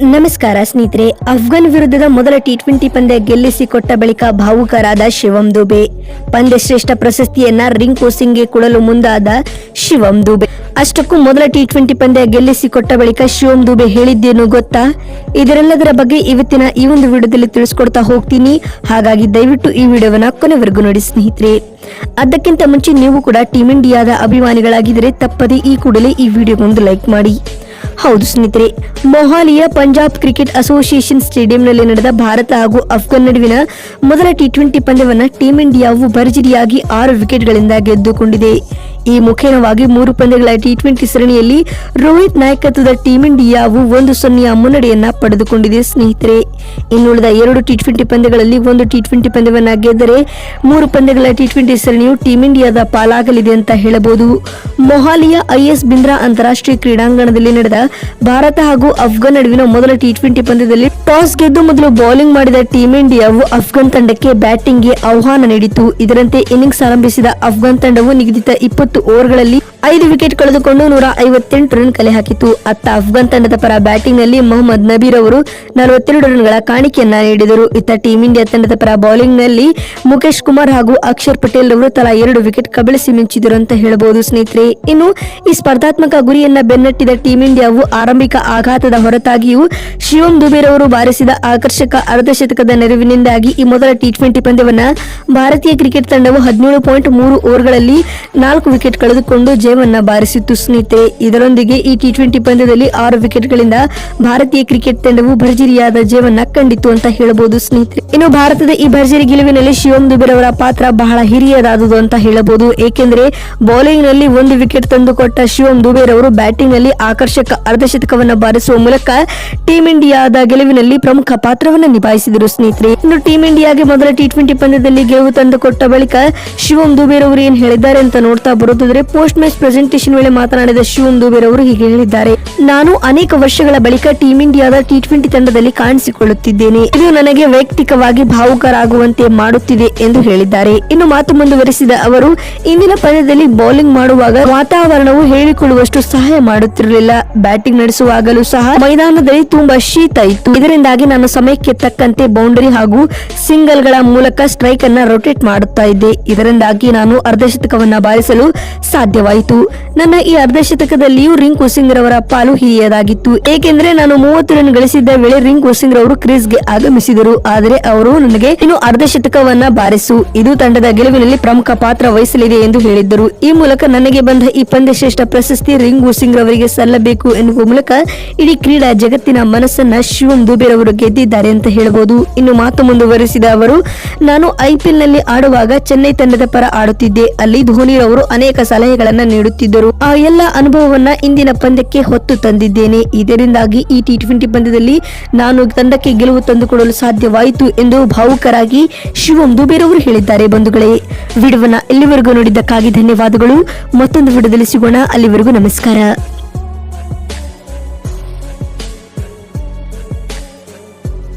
ನಮಸ್ಕಾರ ಸ್ನೇಹಿತರೆ. ಅಫ್ಘಾನ್ ವಿರುದ್ಧದ ಮೊದಲ ಟಿ20 ಪಂದ್ಯ ಗೆಲ್ಲಿಸಿಕೊಟ್ಟ ಬಳಿಕ ಭಾವುಕರಾದ ಶಿವಮ್ ದುಬೆ ಪಂದ್ಯ ಶ್ರೇಷ್ಠ ಪ್ರಶಸ್ತಿಯನ್ನ ರಿಂಕು ಸಿಂಗ್ಗೆ ಕೊಡಲು ಮುಂದಾದ ಶಿವಮ್ ದುಬೆ. ಅಷ್ಟಕ್ಕೂ ಮೊದಲ ಟಿ20 ಪಂದ್ಯ ಗೆಲ್ಲಿಸಿಕೊಟ್ಟ ಬಳಿಕ ಶಿವಮ್ ದುಬೆ ಹೇಳಿದ್ದೇನು ಗೊತ್ತಾ? ಇದರೆಲ್ಲದರ ಬಗ್ಗೆ ಇವತ್ತಿನ ಈ ಒಂದು ವಿಡಿಯೋದಲ್ಲಿ ತಿಳಿಸ್ಕೊಡ್ತಾ ಹೋಗ್ತೀನಿ. ಹಾಗಾಗಿ ದಯವಿಟ್ಟು ಈ ವಿಡಿಯೋವನ್ನ ಕೊನೆವರೆಗೂ ನೋಡಿ ಸ್ನೇಹಿತರೆ. ಅದಕ್ಕಿಂತ ಮುಂಚೆ ನೀವು ಕೂಡ ಟೀಮ್ ಇಂಡಿಯಾದ ಅಭಿಮಾನಿಗಳಾಗಿದ್ದರೆ ತಪ್ಪದೆ ಈ ಕೂಡಲೇ ಈ ವಿಡಿಯೋಗೊಂದು ಲೈಕ್ ಮಾಡಿ. ಹೌದು ಸ್ನೇಹಿತರೆ, ಮೊಹಾಲಿಯ ಪಂಜಾಬ್ ಕ್ರಿಕೆಟ್ ಅಸೋಸಿಯೇಷನ್ ಸ್ಟೇಡಿಯಂನಲ್ಲಿ ನಡೆದ ಭಾರತ ಹಾಗೂ ಅಫ್ಘಾನ್ ನಡುವಿನ ಮೊದಲ ಟಿ20 ಪಂದ್ಯವನ್ನು ಟೀಮ್ ಇಂಡಿಯಾವು ಭರ್ಜರಿಯಾಗಿ 6 ವಿಕೆಟ್ಗಳಿಂದ ಗೆದ್ದುಕೊಂಡಿದೆ. ಈ ಮುಖೇನವಾಗಿ 3 ಪಂದ್ಯಗಳ ಟಿ20 ಸರಣಿಯಲ್ಲಿ ರೋಹಿತ್ ನಾಯಕತ್ವದ ಟೀಮ್ ಇಂಡಿಯಾವು 1-0 ಮುನ್ನಡೆಯನ್ನ ಪಡೆದುಕೊಂಡಿದೆ ಸ್ನೇಹಿತರೆ. ಇನ್ನುಳಿದ 2 ಟಿ20 ಪಂದ್ಯಗಳಲ್ಲಿ 1 ಟಿ20 ಪಂದ್ಯವನ್ನ ಗೆದ್ದರೆ 3 ಪಂದ್ಯಗಳ ಟಿ20 ಸರಣಿಯು ಟೀಮ್ ಇಂಡಿಯಾದ ಪಾಲಾಗಲಿದೆ ಅಂತ ಹೇಳಬಹುದು. ಮೊಹಾಲಿಯ ಐಎಸ್ ಬಿಂದ್ರಾ ಅಂತಾರಾಷ್ಟ್ರೀಯ ಕ್ರೀಡಾಂಗಣದಲ್ಲಿ ನಡೆದ ಭಾರತ ಹಾಗೂ ಅಫ್ಘಾನ್ ನಡುವಿನ ಮೊದಲ ಟಿ20 ಪಂದ್ಯದಲ್ಲಿ ಟಾಸ್ ಗೆದ್ದು ಮೊದಲು ಬೌಲಿಂಗ್ ಮಾಡಿದ ಟೀಮ್ ಇಂಡಿಯಾವು ಅಫ್ಘಾನ್ ತಂಡಕ್ಕೆ ಬ್ಯಾಟಿಂಗ್ಗೆ ಆಹ್ವಾನ ನೀಡಿತು. ಇದರಂತೆ ಇನ್ನಿಂಗ್ಸ್ ಆರಂಭಿಸಿದ ಅಫ್ಘಾನ್ ತಂಡವು ನಿಗದಿತ 20 ಓವರ್ಗಳಲ್ಲಿ 5 ವಿಕೆಟ್ ಕಳೆದುಕೊಂಡು 158 ರನ್ ಕಲೆ ಹಾಕಿತು. ಅತ್ತ ಅಫ್ಘಾನ್ ತಂಡದ ಪರ ಬ್ಯಾಟಿಂಗ್ ನಲ್ಲಿ ಮೊಹಮ್ಮದ್ ನಬೀರ್ ಅವರು 42 ರನ್ಗಳ ಕಾಣಿಕೆಯನ್ನ ನೀಡಿದರು. ಇತ್ತ ಟೀಮ್ ಇಂಡಿಯಾ ತಂಡದ ಪರ ಬೌಲಿಂಗ್ ನಲ್ಲಿ ಮುಖೇಶ್ ಕುಮಾರ್ ಹಾಗೂ ಅಕ್ಷರ್ ಪಟೇಲ್ ಅವರು ತಲಾ 2 ವಿಕೆಟ್ ಕಬಳಿಸಿ ಮಿಂಚಿದರು ಅಂತ ಹೇಳಬಹುದು ಸ್ನೇಹಿತರೆ. ಇನ್ನು ಈ ಸ್ಪರ್ಧಾತ್ಮಕ ಗುರಿಯನ್ನ ಬೆನ್ನಟ್ಟಿದ ಟೀಮ್ ಇಂಡಿಯಾವು ಆರಂಭಿಕ ಆಘಾತದ ಹೊರತಾಗಿಯೂ ಶಿವಮ್ ದುಬೆ ಅವರು ಬಾರಿಸಿದ ಆಕರ್ಷಕ ಅರ್ಧಶತಕದ ನೆರವಿನಿಂದಾಗಿ ಈ ಮೊದಲ ಟಿ20 ಪಂದ್ಯವನ್ನ ಭಾರತೀಯ ಕ್ರಿಕೆಟ್ ತಂಡವು 17.3 ಓವರ್ಗಳಲ್ಲಿ 4 ವಿಕೆಟ್ ಕಳೆದುಕೊಂಡು ಜಯವನ್ನ ಬಾರಿಸಿತ್ತು ಸ್ನೇಹಿತರೆ. ಇದರೊಂದಿಗೆ ಈ ಟಿ20 ಪಂದ್ಯದಲ್ಲಿ 6 ವಿಕೆಟ್ಗಳಿಂದ ಭಾರತೀಯ ಕ್ರಿಕೆಟ್ ತಂಡವು ಭರ್ಜರಿಯಾದ ಜಯವನ್ನ ಕಂಡಿತು ಅಂತ ಹೇಳಬಹುದು ಸ್ನೇಹಿತರೆ. ಇನ್ನು ಭಾರತದ ಈ ಭರ್ಜರಿ ಗೆಲುವಿನಲ್ಲಿ ಶಿವಮ್ ದುಬೆ ಅವರ ಪಾತ್ರ ಬಹಳ ಹಿರಿಯದಾದುದು ಅಂತ ಹೇಳಬಹುದು. ಏಕೆಂದರೆ ಬೌಲಿಂಗ್ ನಲ್ಲಿ 1 ವಿಕೆಟ್ ತಂದುಕೊಟ್ಟ ಶಿವಮ್ ದುಬೆ ಅವರು ಬ್ಯಾಟಿಂಗ್ ನಲ್ಲಿ ಆಕರ್ಷಕ ಅರ್ಧಶತಕವನ್ನು ಬಾರಿಸುವ ಮೂಲಕ ಟೀಮ್ ಇಂಡಿಯಾದ ಗೆಲುವಿನಲ್ಲಿ ಪ್ರಮುಖ ಪಾತ್ರವನ್ನು ನಿಭಾಯಿಸಿದರು ಸ್ನೇಹಿತರೆ. ಇನ್ನು ಟೀಮ್ ಇಂಡಿಯಾಗೆ ಮೊದಲ ಟಿ20 ಪಂದ್ಯದಲ್ಲಿ ಗೆಲುವು ತಂದುಕೊಟ್ಟ ಬಳಿಕ ಶಿವಮ್ ದುಬೆ ಅವರು ಏನ್ ಹೇಳಿದ್ದಾರೆ ಅಂತ ನೋಡ್ತಾ ಬರುತ್ತಿದ್ರೆ, ಪೋಸ್ಟ್ ಮ್ಯಾಚ್ ಪ್ರೆಸೆಂಟೇಷನ್ ವೇಳೆ ಮಾತನಾಡಿದ ಶಿವಮ್ ದುಬೆ ಅವರು ಹೀಗೆ ಹೇಳಿದ್ದಾರೆ: ನಾನು ಅನೇಕ ವರ್ಷಗಳ ಬಳಿಕ ಟೀಮ್ ಇಂಡಿಯಾದ ಟಿ20 ತಂಡದಲ್ಲಿ ಕಾಣಿಸಿಕೊಳ್ಳುತ್ತಿದ್ದೇನೆ. ಇದು ನನಗೆ ವೈಯಕ್ತಿಕವಾಗಿ ಭಾವುಕರಾಗುವಂತೆ ಮಾಡುತ್ತಿದೆ ಎಂದು ಹೇಳಿದ್ದಾರೆ. ಇನ್ನು ಮಾತು ಮುಂದುವರೆಸಿದ ಅವರು, ಇಂದಿನ ಪಂದ್ಯದಲ್ಲಿ ಬೌಲಿಂಗ್ ಮಾಡುವಾಗ ವಾತಾವರಣವು ಹೇಳಿಕೊಳ್ಳುವಷ್ಟು ಸಹಾಯ ಮಾಡುತ್ತಿರಲಿಲ್ಲ. ಬ್ಯಾಟಿಂಗ್ ನಡೆಸುವಾಗಲೂ ಸಹ ಮೈದಾನದಲ್ಲಿ ತುಂಬಾ ಶೀತ ಇತ್ತು. ಇದರಿಂದಾಗಿ ನಾನು ಸಮಯಕ್ಕೆ ತಕ್ಕಂತೆ ಬೌಂಡರಿ ಹಾಗೂ ಸಿಂಗಲ್ ಗಳ ಮೂಲಕ ಸ್ಟ್ರೈಕ್ ಅನ್ನ ರೊಟೇಟ್ ಮಾಡುತ್ತಾ ಇದ್ದೆ. ಇದರಿಂದಾಗಿ ನಾನು ಅರ್ಧಶತಕವನ್ನ ಬಾರಿಸಲು ಸಾಧ್ಯವಾಯಿತು. ನನ್ನ ಈ ಅರ್ಧಶತಕದಲ್ಲಿಯೂ ರಿಂಕು ಸಿಂಗ್ ರವರ ಪಾಲು ಹಿರಿಯದಾಗಿತ್ತು. ಏಕೆಂದರೆ ನಾನು 30 ರನ್ ಗಳಿಸಿದ್ದ ವೇಳೆ ರಿಂಕು ಸಿಂಗ್ ರವರು ಕ್ರೀಸ್ಗೆ ಆಗಮಿಸಿದರು. ಆದರೆ ಅವರು ನನಗೆ ಇನ್ನು ಅರ್ಧಶತಕವನ್ನ ಬಾರಿಸು, ಇದು ತಂಡದ ಗೆಲುವಿನಲ್ಲಿ ಪ್ರಮುಖ ಪಾತ್ರ ವಹಿಸಲಿದೆ ಎಂದು ಹೇಳಿದ್ದರು. ಈ ಮೂಲಕ ನನಗೆ ಬಂದ ಈ ಪಂದ್ಯ ಶ್ರೇಷ್ಠ ಪ್ರಶಸ್ತಿ ರಿಂಕು ಸಿಂಗ್ ರವರಿಗೆ ಸಲ್ಲಬೇಕು ಎನ್ನುವ ಮೂಲಕ ಇಡೀ ಕ್ರೀಡಾ ಜಗತ್ತಿನ ಮನಸ್ಸನ್ನ ಶಿವಮ್ ದುಬೆ ಅವರು ಗೆದ್ದಿದ್ದಾರೆ ಅಂತ ಹೇಳಬಹುದು. ಇನ್ನು ಮಾತು ಮುಂದುವರೆಸಿದ ಅವರು, ನಾನು ಐಪಿಎಲ್ ನಲ್ಲಿ ಆಡುವಾಗ ಚೆನ್ನೈ ತಂಡದ ಪರ ಆಡುತ್ತಿದ್ದೆ. ಅಲ್ಲಿ ಧೋನಿ ಅವರು ಅನೇಕ ಸಲಹೆಗಳನ್ನ ನೀಡುತ್ತಿದ್ದರು. ಆ ಎಲ್ಲ ಅನುಭವವನ್ನ ಇಂದಿನ ಪಂದ್ಯಕ್ಕೆ ಹೊತ್ತು ತಂದಿದ್ದೇನೆ. ಇದರಿಂದಾಗಿ ಈ ಟಿ20 ಪಂದ್ಯದಲ್ಲಿ ನಾನು ತಂಡಕ್ಕೆ ಗೆಲುವು ತಂದುಕೊಡಲು ಸಾಧ್ಯವಾಯಿತು ಎಂದು ಭಾವುಕರಾಗಿ ಶಿವಮ್ ದುಬೆ ಅವರು ಹೇಳಿದ್ದಾರೆ. ಬಂಧುಗಳೇ, ವಿಡಿಯೋವನ್ನ ಇಲ್ಲಿವರೆಗೂ ನೋಡಿದ್ದಕ್ಕಾಗಿ ಧನ್ಯವಾದಗಳು. ಮತ್ತೊಂದು ವಿಡಿಯೋದಲ್ಲಿ ಸಿಗೋಣ. ಅಲ್ಲಿವರೆಗೂ ನಮಸ್ಕಾರ.